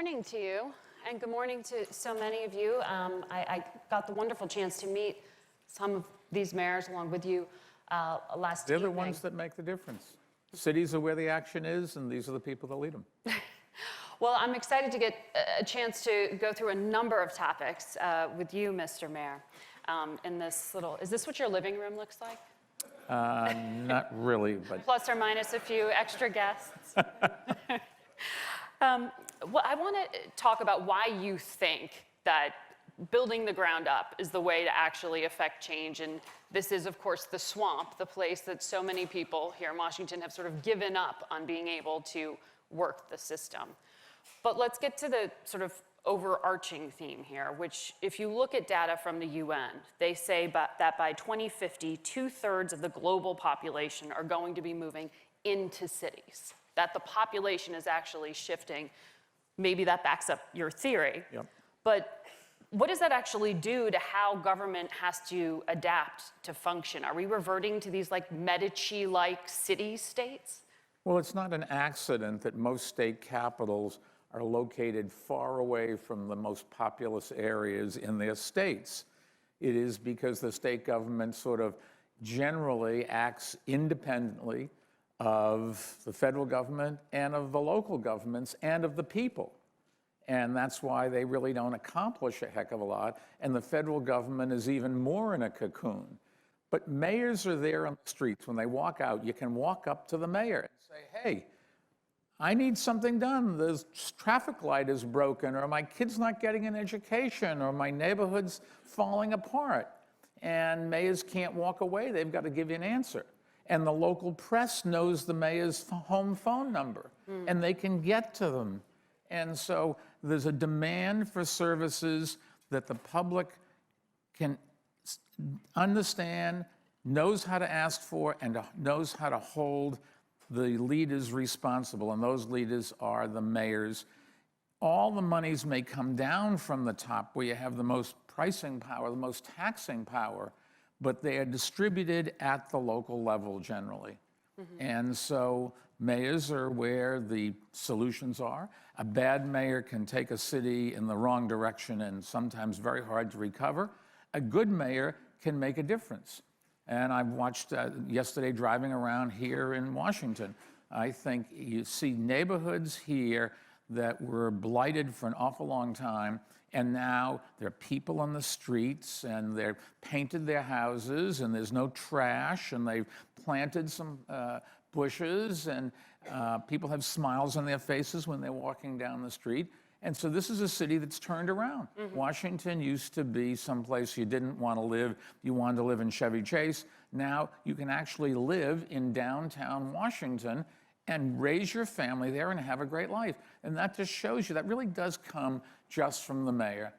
Morning to you, and good morning to so many of you. I got the wonderful chance to meet some of these mayors along with you last They're evening. the ones that make the difference. Cities are where the action is, and these are the people that lead them. Well, I'm excited to get a chance to go through a number of topics with you, Mr. Mayor, in this little, is this what your living room looks like? Not really, but... Plus or minus a few extra guests. Well, I want to talk about why you think that building the ground up is the way to actually affect change. And this is, of course, the swamp, the place that so many people here in Washington have sort of given up on being able to work the system. But let's get to the sort of overarching theme here, which if you look at data from the UN, they say that by 2050, 2/3 of the global population are going to be moving into cities, that the population is actually shifting. Maybe that backs up your theory. Yep. But what does that actually do to how government has to adapt to function? Are we reverting to these like Medici-like city-states? Well, it's not an accident that most state capitals are located far away from the most populous areas in their states. It is because the state government sort of generally acts independently of the federal government and of the local governments and of the people. And that's why they really don't accomplish a heck of a lot. And the federal government is even more in a cocoon. But mayors are there on the streets. When they walk out, you can walk up to the mayor and say, hey, I need something done. The traffic light is broken, or my kid's not getting an education, or my neighborhood's falling apart. And mayors can't walk away. They've got to give you an answer. And the local press knows the mayor's home phone number, and they can get to them. And so there's a demand for services that the public can understand, knows how to ask for, and knows how to hold the leaders responsible. And those leaders are the mayors. All the monies may come down from the top where you have the most pricing power, the most taxing power, but they are distributed at the local level generally. And so mayors are where the solutions are. A bad mayor can take a city in the wrong direction and sometimes very hard to recover. A good mayor can make a difference. And I've watched yesterday driving around here in Washington. I think you see neighborhoods here that were blighted for an awful long time, and now there are people on the streets, and they've painted their houses, and there's no trash, and they've planted some bushes, and people have smiles on their faces when they're walking down the street. And so this is a city that's turned around. Washington used to be someplace you didn't want to live. You wanted to live in Chevy Chase. Now you can actually live in downtown Washington and raise your family there and have a great life. And that just shows you that really does come just from the mayor.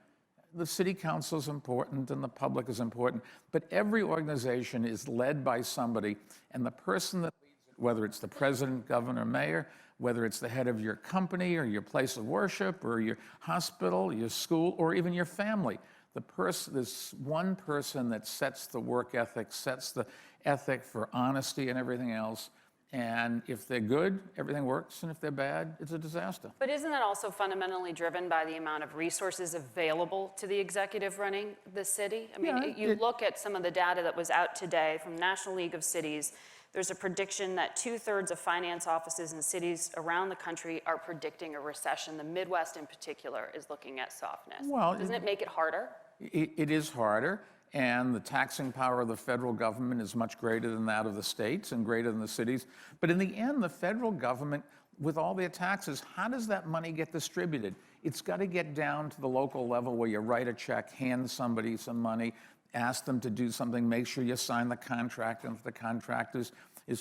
The city council is important and the public is important, but every organization is led by somebody, and the person that leads it, whether it's the president, governor, mayor, whether it's the head of your company or your place of worship or your hospital, your school, or even your family, there's one person that sets the work ethic, sets the ethic for honesty and everything else. And if they're good, everything works, and if they're bad, it's a disaster. But isn't that also fundamentally driven by the amount of resources available to the executive running the city? I mean, you look at some of the data that was out today from National League of Cities. There's a prediction that 2/3 of finance offices in cities around the country are predicting a recession. The Midwest in particular is looking at softness. Well, doesn't it make it harder? It is harder. And the taxing power of the federal government is much greater than that of the states and greater than the cities. But in the end, the federal government, with all their taxes, how does that money get distributed? It's got to get down to the local level where you write a check, hand somebody some money, ask them to do something, make sure you sign the contract, and if the contract is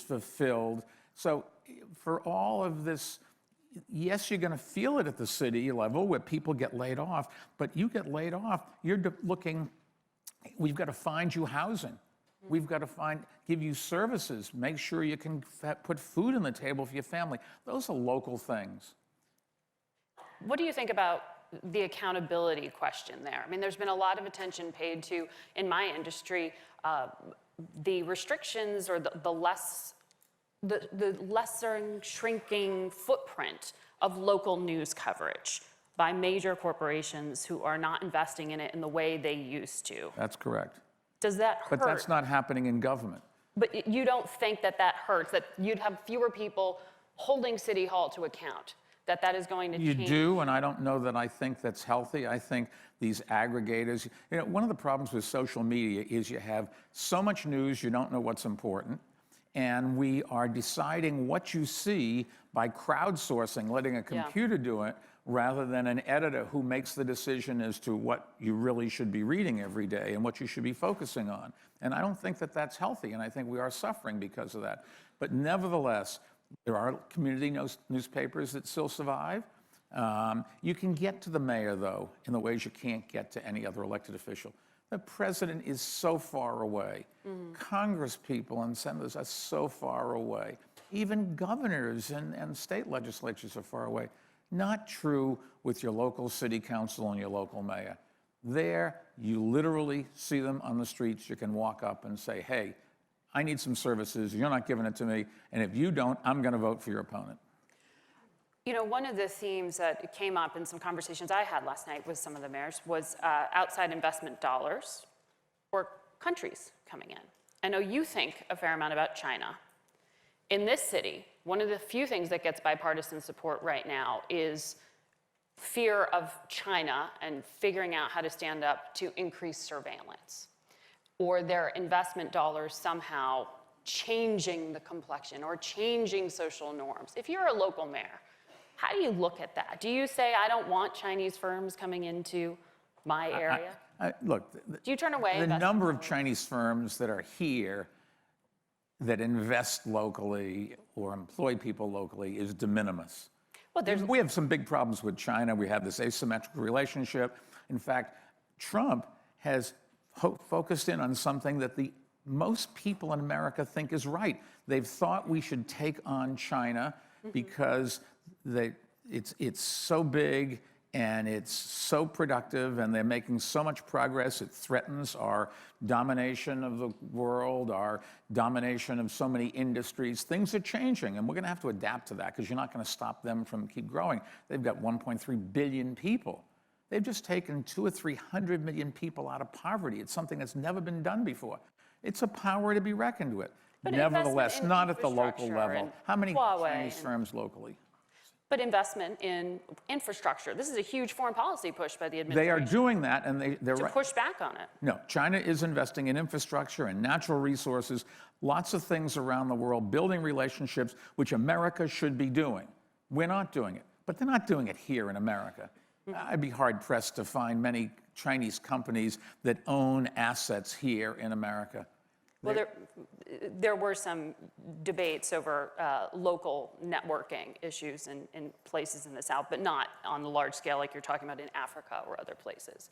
fulfilled. So for all of this, yes, you're going to feel it at the city level where people get laid off, but you get laid off, we've got to find you housing. We've got to give you services, make sure you can put food on the table for your family. Those are local things. What do you think about the accountability question there? I mean, there's been a lot of attention paid to, in my industry, the restrictions or the lesser shrinking footprint of local news coverage by major corporations who are not investing in it in the way they used to. That's correct. Does that hurt? But that's not happening in government. But you don't think that that hurts, that you'd have fewer people holding City Hall to account, that that is going to change? You do, and I don't know that I think that's healthy. I think these aggregators, one of the problems with social media is you have so much news, you don't know what's important, and we are deciding what you see by crowdsourcing, letting a computer do it, rather than an editor who makes the decision as to what you really should be reading every day and what you should be focusing on. And I don't think that that's healthy, and I think we are suffering because of that. But nevertheless, there are community newspapers that still survive. You can get to the mayor, though, in the ways you can't get to any other elected official. The president is so far away. Congress people and senators are so far away. Even governors and state legislatures are far away. Not true with your local city council and your local mayor. There, you literally see them on the streets. You can walk up and say, hey, I need some services. You're not giving it to me. And if you don't, I'm going to vote for your opponent. You know, one of the themes that came up in some conversations I had last night with some of the mayors was outside investment dollars or countries coming in. I know you think a fair amount about China. In this city, one of the few things that gets bipartisan support right now is fear of China and figuring out how to stand up to increase surveillance, or their investment dollars somehow changing the complexion or changing social norms. If you're a local mayor, how do you look at that? Do you say, I don't want Chinese firms coming into my area? Look, Do you turn away the investment number of dollars? Chinese firms that are here that invest locally or employ people locally is de minimis. Well, We have some big problems with China. We have this asymmetrical relationship. In fact, Trump has focused in on something that the most people in America think is right. They've thought we should take on China because it's so big and it's so productive and they're making so much progress. It threatens our domination of the world, our domination of so many industries. Things are changing, and we're going to have to adapt to that because you're not going to stop them from keep growing. They've got 1.3 billion people. They've just taken 200 or 300 million people out of poverty. It's something that's never been done before. It's a power to be reckoned with. But nevertheless, investment in not at the local infrastructure level. and How many Huawei Chinese and- firms locally? But investment in infrastructure. This is a huge foreign policy push by the They administration. are doing that, and they're to right. push back on it. No, China is investing in infrastructure and natural resources, lots of things around the world, building relationships, which America should be doing. We're not doing it, but they're not doing it here in America. I'd be hard-pressed to find many Chinese companies that own assets here in America. Well, there were some debates over local networking issues in places in the South, but not on the large scale like you're talking about in Africa or other places.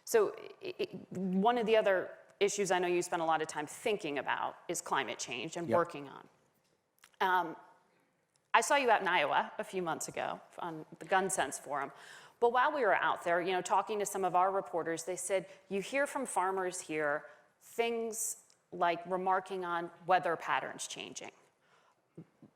So one of the other issues I know you spend a lot of time thinking about is climate change and working on. I saw you out in Iowa a few months ago on the Gun Sense Forum. But while we were out there, talking to some of our reporters, they said you hear from farmers here things like remarking on weather patterns changing,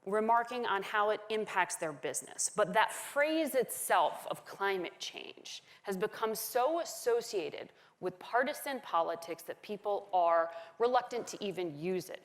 remarking on how it impacts their business. But that phrase itself of climate change has become so associated with partisan politics that people are reluctant to even use it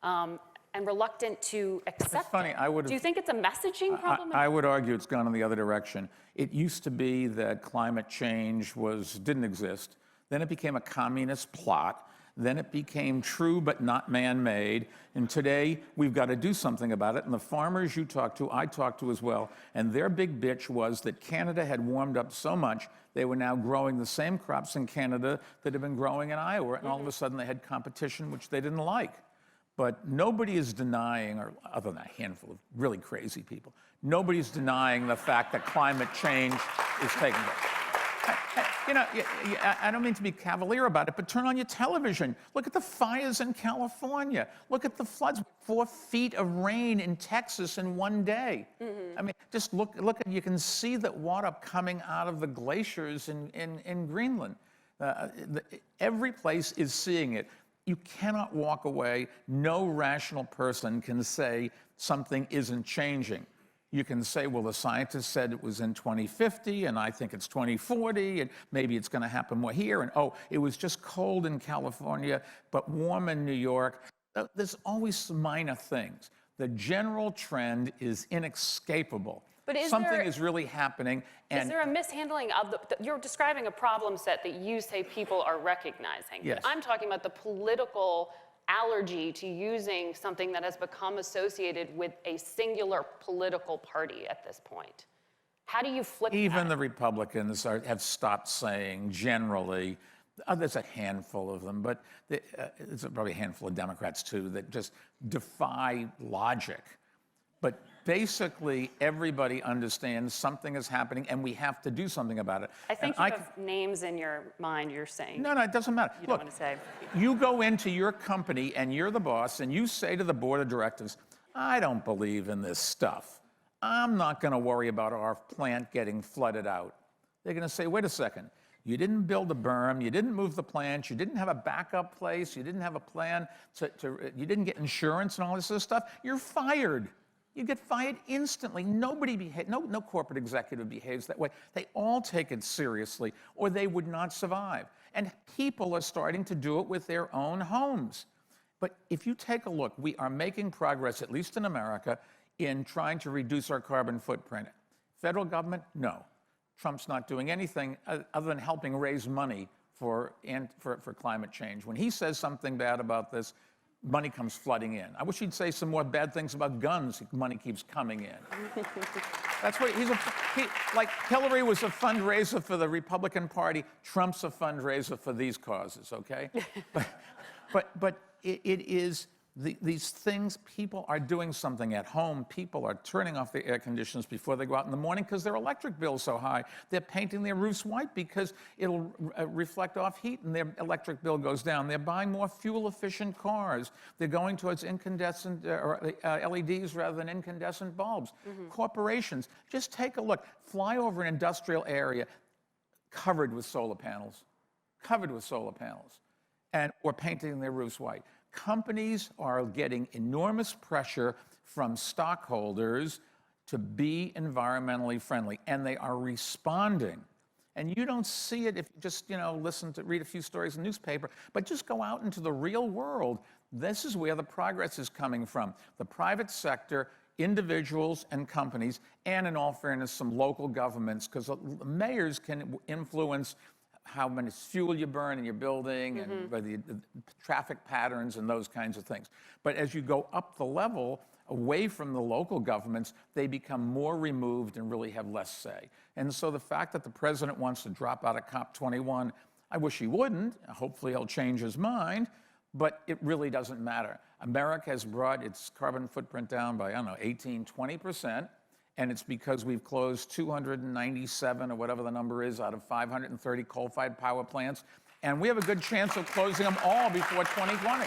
and reluctant to accept funny, it. Do you think it's a messaging problem? I would argue it's gone in the other direction. It used to be that climate change didn't exist. Then it became a communist plot. Then it became true but not man-made. And today, we've got to do something about it. And the farmers you talk to, I talk to as well, and their big bitch was that Canada had warmed up so much, they were now growing the same crops in Canada that had been growing in Iowa. And all of a sudden, they had competition, which they didn't like. But nobody is denying, or other than a handful of really crazy people, nobody's denying the fact that climate change is taking place. I don't mean to be cavalier about it, but turn on your television. Look at the fires in California. Look at the floods, 4 feet of rain in Texas in one day. I mean, just look at, you can see that water coming out of the glaciers in Greenland. Every place is seeing it. You cannot walk away. No rational person can say something isn't changing. You can say, well, the scientists said it was in 2050, and I think it's 2040, and maybe it's going to happen more here. And oh, it was just cold in California, but warm in New York. There's always some minor things. The general trend is inescapable. But something is really happening. And is there a mishandling of you're describing a problem set that you say people are recognizing. Yes. I'm talking about the political allergy to using something that has become associated with a singular political party at this point. How do you flip that? Even the Republicans have stopped saying generally, there's a handful of them, but there's probably a handful of Democrats too that just defy logic. But basically, everybody understands something is happening and we have to do something about it. I think you have names in your mind you're saying. No, it doesn't matter. You don't want to say. You go into your company and you're the boss and you say to the board of directors, I don't believe in this stuff. I'm not going to worry about our plant getting flooded out. They're going to say, wait a second. You didn't build a berm, you didn't move the plant, you didn't have a backup place, you didn't have a plan, you didn't get insurance and all this other stuff. You're fired. You get fired instantly. Nobody no corporate executive behaves that way. They all take it seriously, or they would not survive. And people are starting to do it with their own homes. But if you take a look, we are making progress, at least in America, in trying to reduce our carbon footprint. Federal government, no. Trump's not doing anything other than helping raise money for climate change. When he says something bad about this, money comes flooding in. I wish he'd say some more bad things about guns. Money keeps coming in. That's what like Hillary was a fundraiser for the Republican Party. Trump's a fundraiser for these causes, okay? but it is these things, people are doing something at home. People are turning off their air conditioners before they go out in the morning because their electric bill's so high. They're painting their roofs white because it'll reflect off heat and their electric bill goes down. They're buying more fuel-efficient cars. They're going towards incandescent or LEDs rather than incandescent bulbs. Corporations, just take a look. Fly over an industrial area covered with solar panels, or painting their roofs white. Companies are getting enormous pressure from stockholders to be environmentally friendly, and they are responding. And you don't see it if you just, read a few stories in the newspaper, but just go out into the real world. This is where the progress is coming from. The private sector, individuals and companies, and in all fairness, some local governments, because mayors can influence how much fuel you burn in your building and the traffic patterns and those kinds of things. But as you go up the level, away from the local governments, they become more removed and really have less say. And so the fact that the president wants to drop out of COP21, I wish he wouldn't. Hopefully he'll change his mind, but it really doesn't matter. America has brought its carbon footprint down by, 18, 20%. And it's because we've closed 297 or whatever the number is out of 530 coal-fired power plants. And we have a good chance of closing them all before 2020.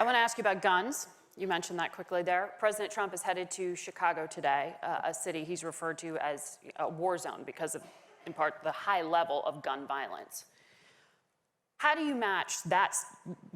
I want to ask you about guns. You mentioned that quickly there. President Trump is headed to Chicago today, a city he's referred to as a war zone because of, in part, the high level of gun violence. How do you match that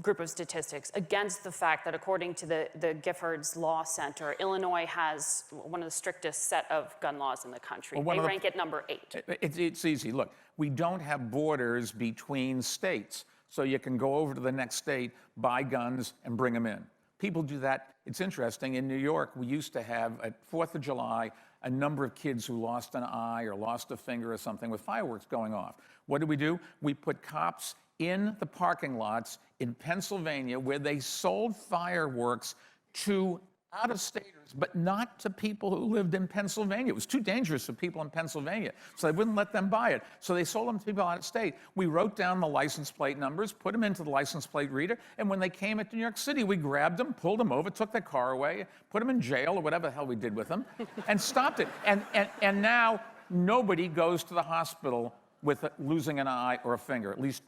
group of statistics against the fact that, according to the Giffords Law Center, Illinois has one of the strictest set of gun laws in the country? They rank at number 8. It's easy. Look, we don't have borders between states, so you can go over to the next state, buy guns, and bring them in. People do that. It's interesting. In New York, we used to have, at 4th of July, a number of kids who lost an eye or lost a finger or something with fireworks going off. What do? We put cops in the parking lots in Pennsylvania where they sold fireworks to out-of-staters, but not to people who lived in Pennsylvania. It was too dangerous for people in Pennsylvania, so they wouldn't let them buy it. So they sold them to people out of state. We wrote down the license plate numbers, put them into the license plate reader, and when they came into New York City, we grabbed them, pulled them over, took their car away, put them in jail, or whatever the hell we did with them, and stopped it. And now nobody goes to the hospital with losing an eye or a finger, at least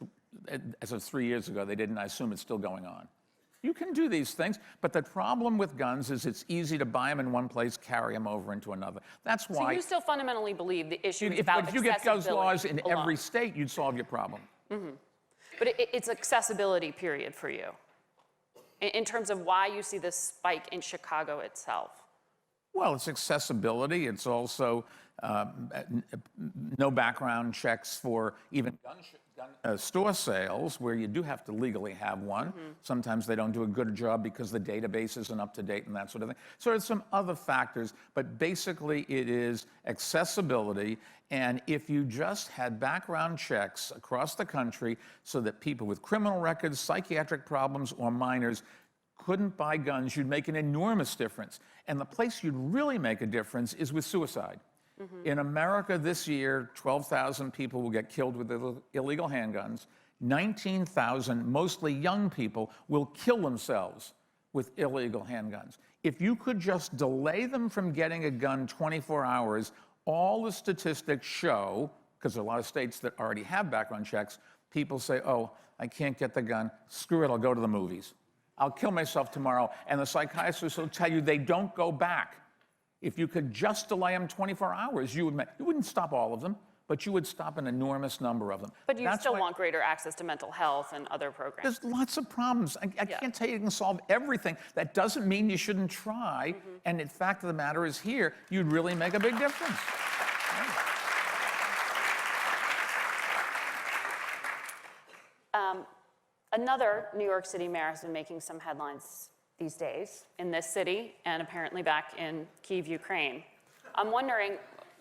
as of 3 years ago, they didn't. I assume it's still going on. You can do these things, but the problem with guns is it's easy to buy them in one place, carry them over into another. That's why. So you still fundamentally believe the issue is about accessibility. If you get those laws in every state, you'd solve your problem. But it's accessibility, period, for you, in terms of why you see this spike in Chicago itself. Well, it's accessibility. It's also no background checks for even store sales, where you do have to legally have one. Sometimes they don't do a good job because the database isn't up to date and that sort of thing. So there's some other factors, but basically it is accessibility. And if you just had background checks across the country so that people with criminal records, psychiatric problems, or minors couldn't buy guns, you'd make an enormous difference. And the place you'd really make a difference is with suicide. In America this year, 12,000 people will get killed with illegal handguns. 19,000, mostly young people, will kill themselves with illegal handguns. If you could just delay them from getting a gun 24 hours, all the statistics show, because there are a lot of states that already have background checks, people say, oh, I can't get the gun, screw it, I'll go to the movies. I'll kill myself tomorrow. And the psychiatrists will tell you they don't go back. If you could just delay them 24 hours, you wouldn't stop all of them, but you would stop an enormous number of them. But you still want greater access to mental health and other programs. There's lots of problems. I can't tell you can solve everything. That doesn't mean you shouldn't try. And the fact of the matter is here, you'd really make a big difference. Another New York City mayor has been making some headlines these days in this city and apparently back in Kyiv, Ukraine. I'm wondering,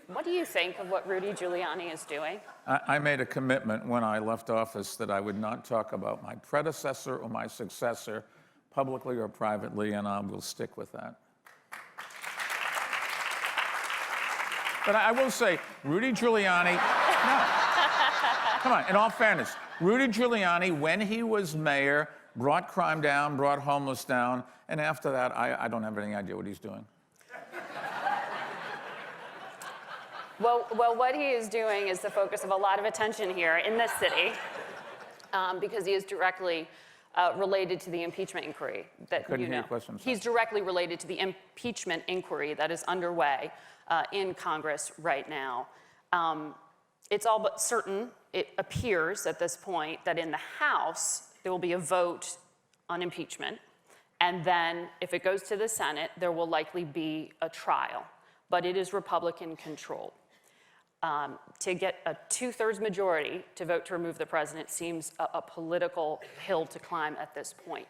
what do you think of what Rudy Giuliani is doing? I made a commitment when I left office that I would not talk about my predecessor or my successor publicly or privately, and I will stick with that. But I will say, Rudy Giuliani, no. Come on, in all fairness, Rudy Giuliani, when he was mayor, brought crime down, brought homeless down, and after that, I don't have any idea what he's doing. Well, what he is doing is the focus of a lot of attention here in this city, because he is directly related to the impeachment inquiry that Couldn't hear your question, I'm sorry. He's directly related to the impeachment inquiry that is underway in Congress right now. It's all but certain, it appears at this point, that in the House, there will be a vote on impeachment. And then if it goes to the Senate, there will likely be a trial. But it is Republican controlled. To get a 2/3 majority to vote to remove the president seems a political hill to climb at this point.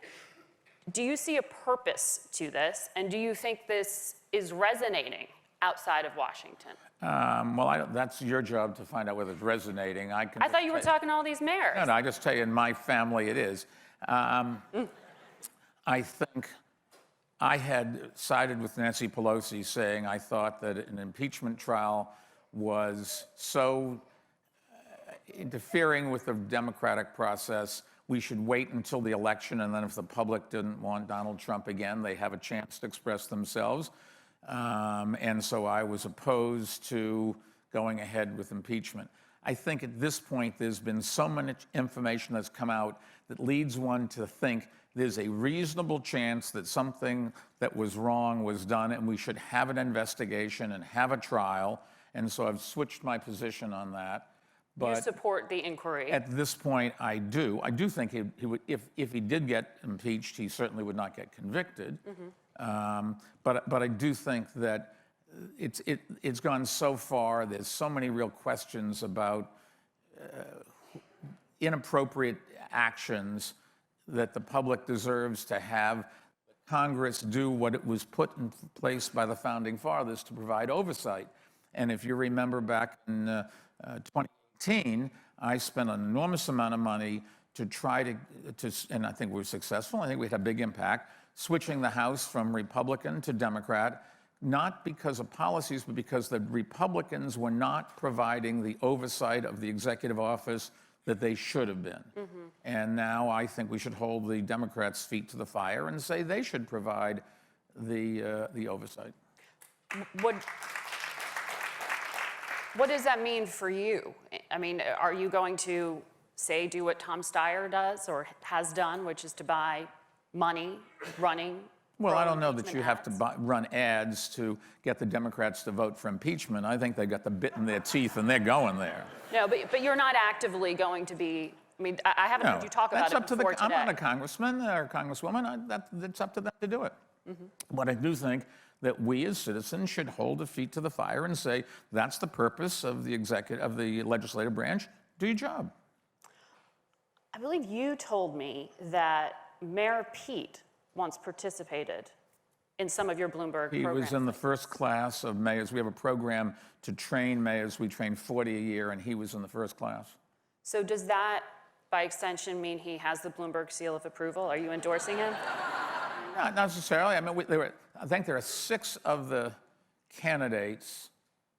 Do you see a purpose to this? And do you think this is resonating outside of Washington? Well, that's your job to find out whether it's resonating. I thought you were talking to all these mayors. No, I just tell you, in my family, it is. I think I had sided with Nancy Pelosi, saying I thought that an impeachment trial was so interfering with the democratic process, we should wait until the election, and then if the public didn't want Donald Trump again, they have a chance to express themselves. And so I was opposed to going ahead with impeachment. I think at this point there's been so much information that's come out that leads one to think there's a reasonable chance that something that was wrong was done, and we should have an investigation and have a trial. And so I've switched my position on that. But you support the inquiry? At this point, I do. I do think he would, if he did get impeached, he certainly would not get convicted. But I do think that it's gone so far. There's so many real questions about inappropriate actions that the public deserves to have Congress do what it was put in place by the founding fathers to provide oversight. And if you remember back in 2018, I spent an enormous amount of money to try to, and I think we were successful. I think we had a big impact, switching the House from Republican to Democrat, not because of policies, but because the Republicans were not providing the oversight of the executive office that they should have been. And now I think we should hold the Democrats' feet to the fire and say they should provide the oversight. What does that mean for you? I mean, are you going to, say, do what Tom Steyer does or has done, which is to buy money running? Well, I don't know that you have to run ads to get the Democrats to vote for impeachment. I think they've got the bit in their teeth and they're going there. No, but you're not actively going to be, I mean, I haven't heard you talk about it before today. I'm not a congressman or a congresswoman. It's up to them to do it. But I do think that we as citizens should hold a feet to the fire and say, that's the purpose of the legislative branch. Do your job. I believe you told me that Mayor Pete once participated in some of your Bloomberg He programs. was in the first class of mayors. We have a program to train mayors. We train 40 a year, and he was in the first class. So does that, by extension, mean he has the Bloomberg seal of approval? Are you endorsing him? Not necessarily. I mean, I think there are 6 of the candidates,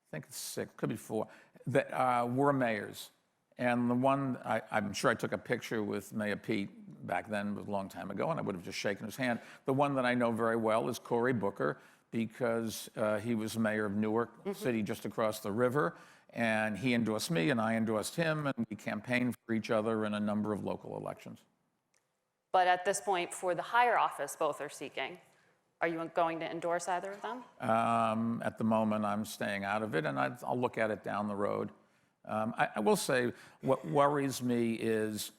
I think it's 6, could be 4, that were mayors. And the one, I'm sure I took a picture with Mayor Pete back then, it was a long time ago, and I would have just shaken his hand. The one that I know very well is Cory Booker, because he was mayor of Newark City, just across the river. And he endorsed me, and I endorsed him, and we campaigned for each other in a number of local elections. But at this point, for the higher office both are seeking, are you going to endorse either of them? At the moment, I'm staying out of it, and I'll look at it down the road. I will say what worries me is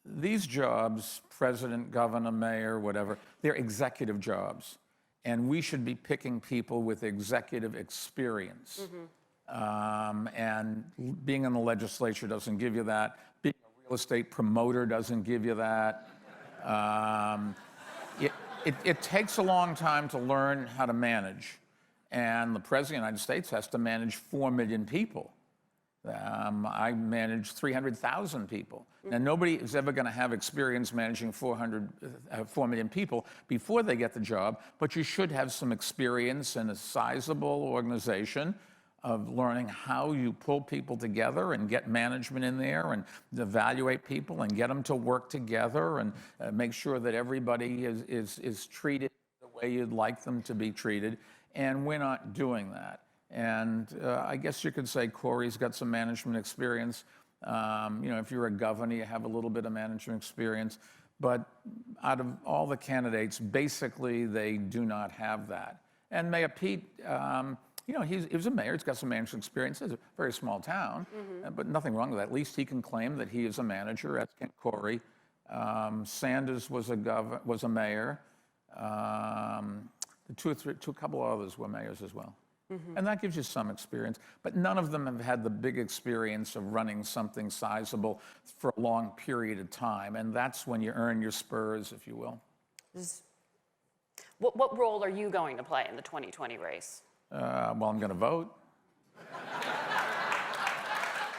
these jobs, president, governor, mayor, whatever, they're executive jobs. And we should be picking people with executive experience. And being in the legislature doesn't give you that. Being a real estate promoter doesn't give you that. It takes a long time to learn how to manage. And the President of the United States has to manage 4 million people. I manage 300,000 people. Now, nobody is ever going to have experience managing 4 million people before they get the job, but you should have some experience in a sizable organization of learning how you pull people together and get management in there and evaluate people and get them to work together and make sure that everybody is treated the way you'd like them to be treated. And we're not doing that. And I guess you could say Cory's got some management experience. If you're a governor, you have a little bit of management experience. But out of all the candidates, basically, they do not have that. And Mayor Pete, he was a mayor. He's got some management experience. It's a very small town, but nothing wrong with that. At least he can claim that he is a manager, as can Cory. Sanders was a mayor. A couple of others were mayors as well. And that gives you some experience. But none of them have had the big experience of running something sizable for a long period of time. And that's when you earn your spurs, if you will. What role are you going to play in the 2020 race? Well, I'm going to vote.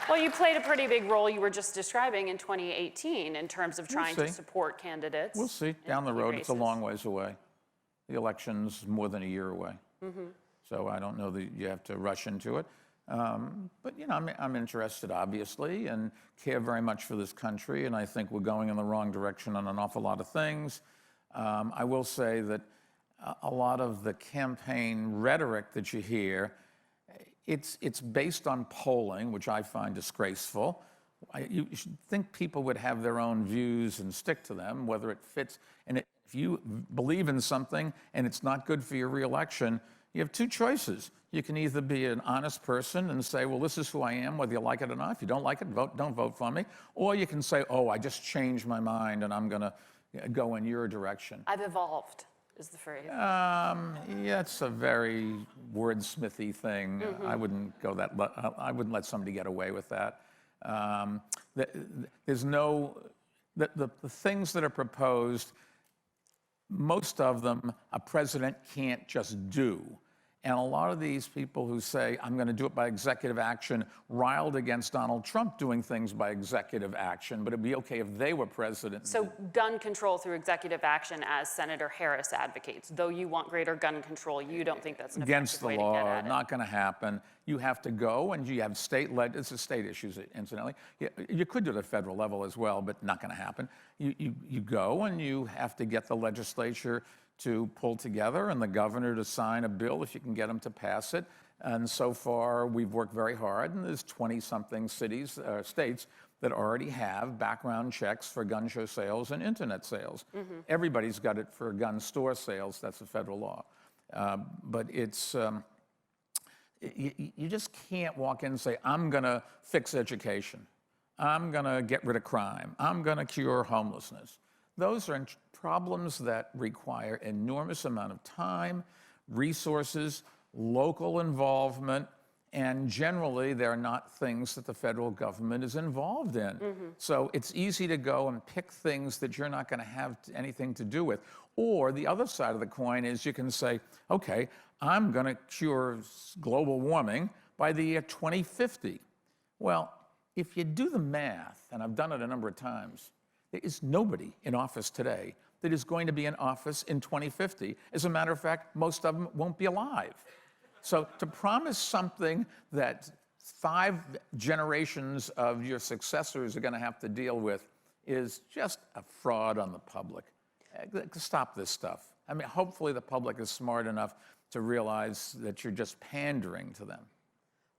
Well, you played a pretty big role, you were just describing, in 2018 in terms of trying to support candidates. We'll see. Down the road, it's a long ways away. The election's more than a year away. So I don't know that you have to rush into it. But, I'm interested, obviously, and care very much for this country, and I think we're going in the wrong direction on an awful lot of things. I will say that a lot of the campaign rhetoric that you hear, it's based on polling, which I find disgraceful. You should think people would have their own views and stick to them, whether it fits. And if you believe in something and it's not good for your reelection, you have 2 choices. You can either be an honest person and say, well, this is who I am, whether you like it or not. If you don't like it, don't vote for me. Or you can say, oh, I just changed my mind and I'm going to go in your direction. I've evolved, is the phrase. Yeah, it's a very wordsmithy thing. I wouldn't go that. I wouldn't let somebody get away with that. There's no the things that are proposed. Most of them, a president can't just do. And a lot of these people who say, I'm going to do it by executive action, riled against Donald Trump doing things by executive action, but it'd be okay if they were president. So gun control through executive action, as Senator Harris advocates, though you want greater gun control, you don't think that's an effective way to get at it? Against the law, not going to happen. You have to go, and you have it's a state issue, incidentally. You could do it at the federal level as well, but not going to happen. You go, and you have to get the legislature to pull together and the governor to sign a bill if you can get him to pass it. And so far, we've worked very hard, and there's 20-something states that already have background checks for gun show sales and internet sales. Everybody's got it for gun store sales. That's a federal law. But it's you just can't walk in and say, I'm going to fix education. I'm going to get rid of crime. I'm going to cure homelessness. Those are problems that require enormous amount of time, resources, local involvement, and generally they're not things that the federal government is involved in. So it's easy to go and pick things that you're not going to have anything to do with. Or the other side of the coin is you can say, okay, I'm going to cure global warming by the year 2050. Well, if you do the math, and I've done it a number of times, there is nobody in office today that is going to be in office in 2050. As a matter of fact, most of them won't be alive. So to promise something that 5 generations of your successors are going to have to deal with is just a fraud on the public. Stop this stuff. I mean, hopefully the public is smart enough to realize that you're just pandering to them.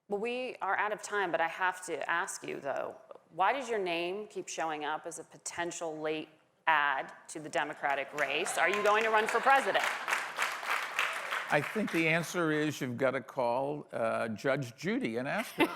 Well, we are out of time, but I have to ask you, though, why does your name keep showing up as a potential late add to the Democratic race? Are you going to run for president? I think the answer is you've got to call Judge Judy and ask her.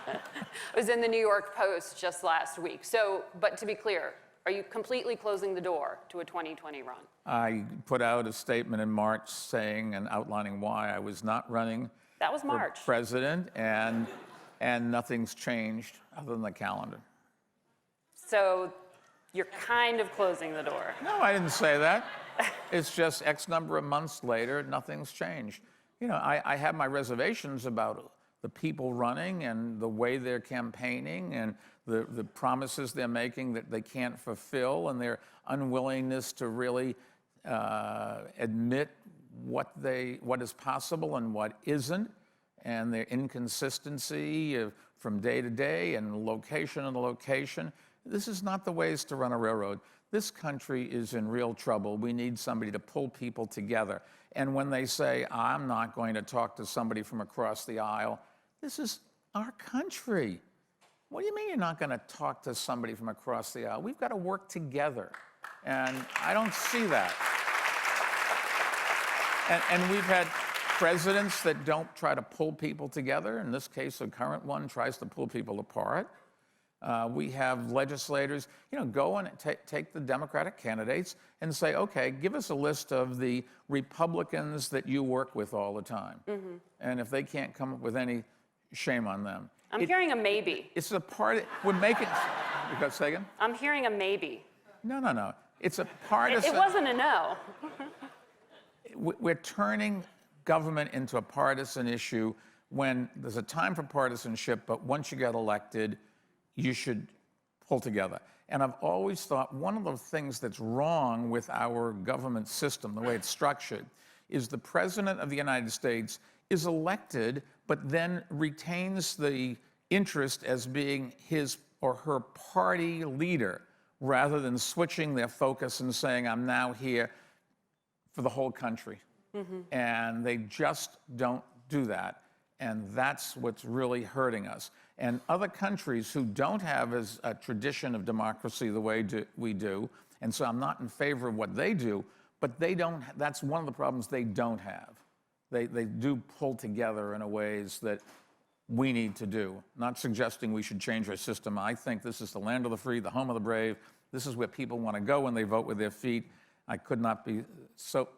It was in the New York Post just last week. So, but to be clear, are you completely closing the door to a 2020 run? I put out a statement in March saying and outlining why I was not running That was March. for president, and nothing's changed other than the calendar. So you're kind of closing the door. No, I didn't say that. It's just X number of months later, nothing's changed. You know, I have my reservations about the people running and the way they're campaigning and the promises they're making that they can't fulfill, and their unwillingness to really admit what is possible and what isn't, and their inconsistency from day to day and location to location. This is not the ways to run a railroad. This country is in real trouble. We need somebody to pull people together. And when they say, I'm not going to talk to somebody from across the aisle, this is our country. What do you mean you're not going to talk to somebody from across the aisle? We've got to work together. And I don't see that. And we've had presidents that don't try to pull people together. In this case, the current one tries to pull people apart. We have legislators, go and take the Democratic candidates and say, okay, give us a list of the Republicans that you work with all the time. And if they can't come up with any, shame on them. I'm hearing a maybe. It's a part, we're making, you got to say again? I'm hearing a maybe. No. It's a partisan. It wasn't a no. We're turning government into a partisan issue when there's a time for partisanship, but once you get elected, you should pull together. And I've always thought one of the things that's wrong with our government system, the way it's structured, is the President of the United States is elected, but then retains the interest as being his or her party leader, rather than switching their focus and saying, I'm now here for the whole country. And they just don't do that. And that's what's really hurting us. And other countries who don't have as a tradition of democracy the way we do, and so I'm not in favor of what they do, but they don't, that's one of the problems they don't have. They do pull together in a ways that we need to do. Not suggesting we should change our system. I think this is the land of the free, the home of the brave. This is where people want to go when they vote with their feet. I could not be so,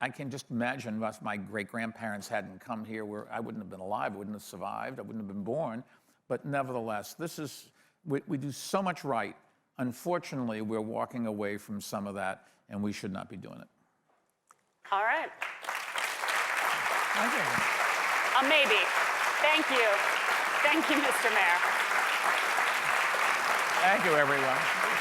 I can just imagine if my great-grandparents hadn't come here, where I wouldn't have been alive, I wouldn't have survived, I wouldn't have been born. But nevertheless, this is, we do so much right. Unfortunately, we're walking away from some of that, and we should not be doing it. All right. Thank you. A maybe. Thank you. Thank you, Mr. Mayor. Thank you, everyone.